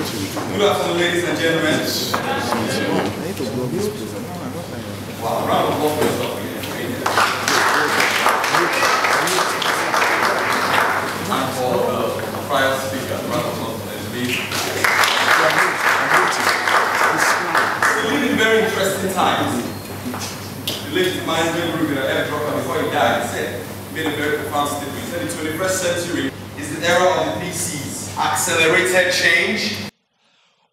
Good afternoon, ladies and gentlemen. Wow, round of applause for yourself again. And for the prior speaker, round of applause for them, please. We live in very interesting times. The late Emmanuel Rubin, an airdropper, before he died, he said, he made a very profound statement. He said the 21st century is the era of the three C's: accelerated change,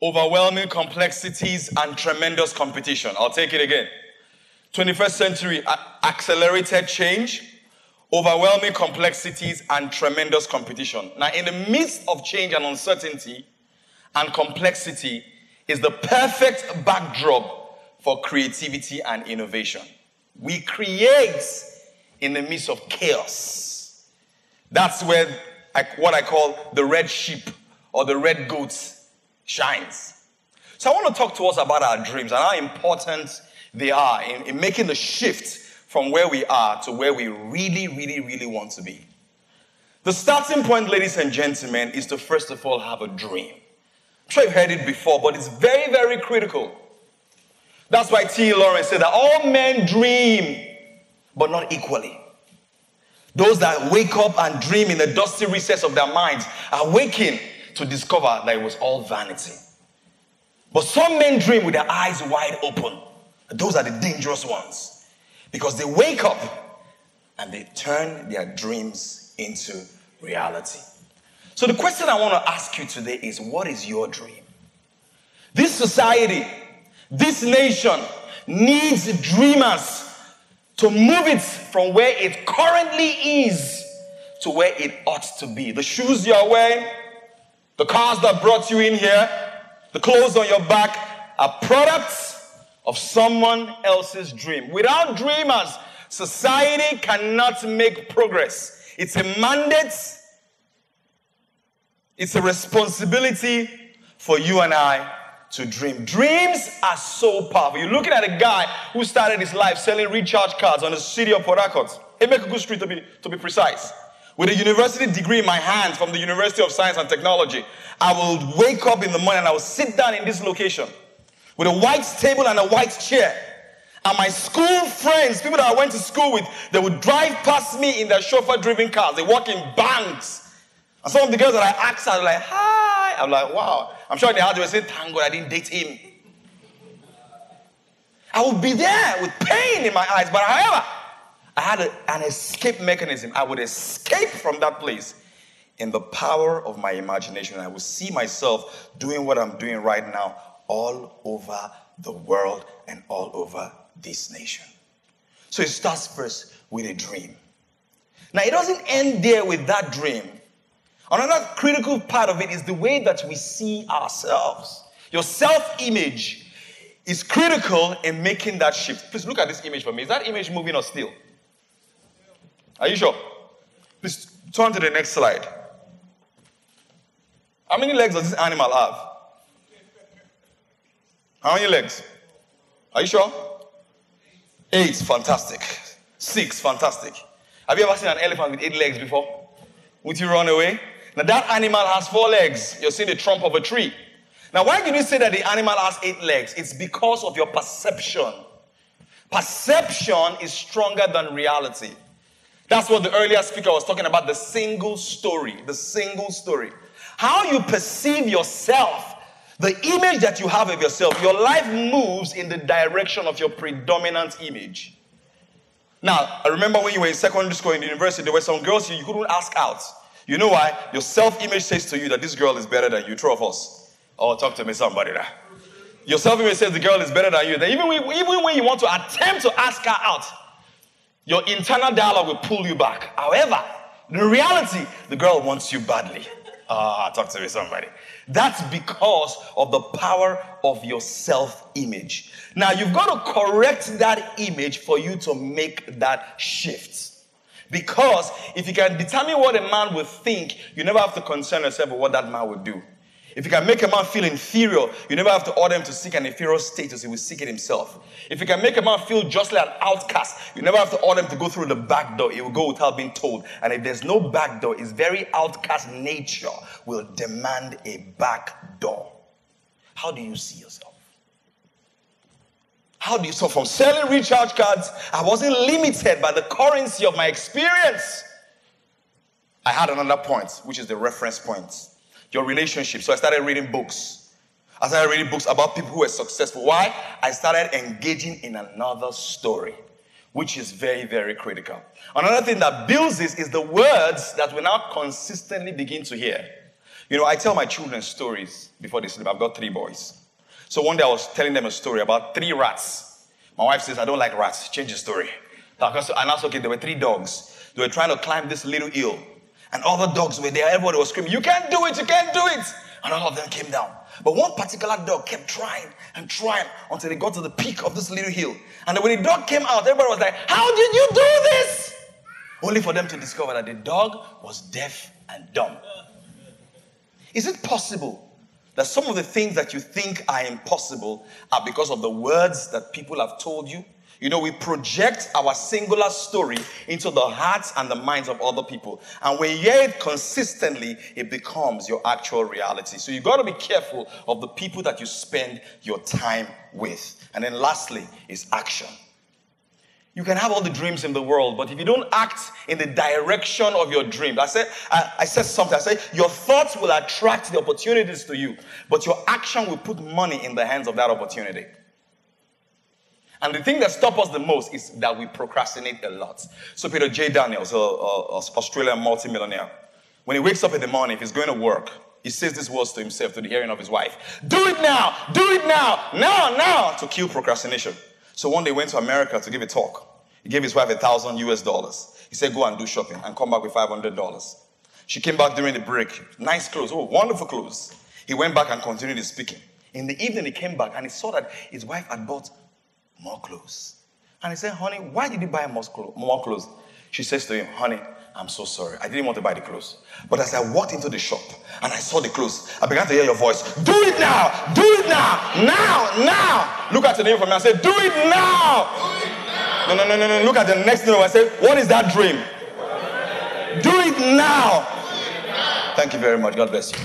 overwhelming complexities, and tremendous competition. I'll take it again. 21st century, accelerated change, overwhelming complexities, and tremendous competition. Now, in the midst of change and uncertainty and complexity is the perfect backdrop for creativity and innovation. We create in the midst of chaos. That's where what I call the red sheep or the red goats shines. So I want to talk to us about our dreams and how important they are in making the shift from where we are to where we really want to be. The starting point, ladies and gentlemen, is to first of all have a dream. I'm sure you've heard it before, but it's very critical. That's why T. Lawrence said that all men dream, but not equally. Those that wake up and dream in the dusty recess of their minds are waking to discover that it was all vanity. But some men dream with their eyes wide open. Those are the dangerous ones, because they wake up and they turn their dreams into reality. So the question I want to ask you today is, what is your dream? This society, this nation needs dreamers to move it from where it currently is to where it ought to be. The shoes you're wearing, the cars that brought you in here, the clothes on your back are products of someone else's dream. Without dreamers, society cannot make progress. It's a mandate, it's a responsibility for you and I to dream. Dreams are so powerful. You're looking at a guy who started his life selling recharge cards on the city of Port Harcourt. Emeka Street to be precise. With a university degree in my hand from the University of Science and Technology, I will wake up in the morning and I will sit down in this location with a white table and a white chair. And my school friends, people that I went to school with, they would drive past me in their chauffeur-driven cars. They walk in banks. And some of the girls that I asked are like, hi. I'm like, wow. I'm sure they had to say, thank God I didn't date him. I would be there with pain in my eyes. But however, I had an escape mechanism. I would escape from that place in the power of my imagination. I would see myself doing what I'm doing right now all over the world and all over this nation. So it starts first with a dream. Now, it doesn't end there with that dream. Another critical part of it is the way that we see ourselves. Your self-image is critical in making that shift. Please look at this image for me. Is that image moving or still? Are you sure? Please turn to the next slide. How many legs does this animal have? How many legs? Are you sure? 8, fantastic. 6, fantastic. Have you ever seen an elephant with 8 legs before? Would you run away? Now that animal has 4 legs. You're seeing the trunk of a tree. Now why did you say that the animal has 8 legs? It's because of your perception. Perception is stronger than reality. That's what the earlier speaker was talking about, the single story. The single story. How you perceive yourself, the image that you have of yourself, your life moves in the direction of your predominant image. Now, I remember when you were in secondary school in the university, there were some girls you couldn't ask out. You know why? Your self-image says to you that this girl is better than you, 2 of us. Oh, talk to me, somebody there. Your self-image says the girl is better than you. Then even when you want to attempt to ask her out, your internal dialogue will pull you back. However, in reality, the girl wants you badly. Talk to me, somebody. That's because of the power of your self-image. Now, you've got to correct that image for you to make that shift. Because if you can determine what a man will think, you never have to concern yourself with what that man will do. If you can make a man feel inferior, you never have to order him to seek an inferior status. He will seek it himself. If you can make a man feel just like an outcast, you never have to order him to go through the back door. He will go without being told. And if there's no back door, his very outcast nature will demand a back door. How do you see yourself? So from selling recharge cards, I wasn't limited by the currency of my experience. I had another point, which is the reference point. Your relationship. So I started reading books. I started reading books about people who were successful. Why? I started engaging in another story, which is very, very critical. Another thing that builds this is the words that we now consistently begin to hear. You know, I tell my children stories before they sleep. I've got 3 boys. So one day I was telling them a story about 3 rats. My wife says, I don't like rats. Change the story. And I said, okay, there were 3 dogs. They were trying to climb this little hill. And all the dogs were there. Everybody was screaming, you can't do it, you can't do it. And all of them came down. But one particular dog kept trying and trying until they got to the peak of this little hill. And then when the dog came out, everybody was like, how did you do this? Only for them to discover that the dog was deaf and dumb. Is it possible that some of the things that you think are impossible are because of the words that people have told you? You know, we project our singular story into the hearts and the minds of other people. And when you hear it consistently, it becomes your actual reality. So you got to be careful of the people that you spend your time with. And then lastly is action. You can have all the dreams in the world, but if you don't act in the direction of your dreams, I said something. I said, your thoughts will attract the opportunities to you, but your action will put money in the hands of that opportunity. And the thing that stops us the most is that we procrastinate a lot. So Peter J. Daniels, an Australian multimillionaire, when he wakes up in the morning, if he's going to work, he says these words to himself, to the hearing of his wife. Do it now, now, to kill procrastination. So one day he went to America to give a talk. He gave his wife $1,000. He said, go and do shopping and come back with $500. She came back during the break. Nice clothes. Oh, wonderful clothes. He went back and continued his speaking. In the evening, he came back and he saw that his wife had bought more clothes. And he said, honey, why did you buy more clothes? She says to him, honey, I'm so sorry. I didn't want to buy the clothes. But as I walked into the shop and I saw the clothes, I began to hear your voice. Do it now. Do it now. Now. Look at the name for me. I said, do it now. Do it now. No. Look at the next name. I said, what is that dream? Do it now. Thank you very much. God bless you.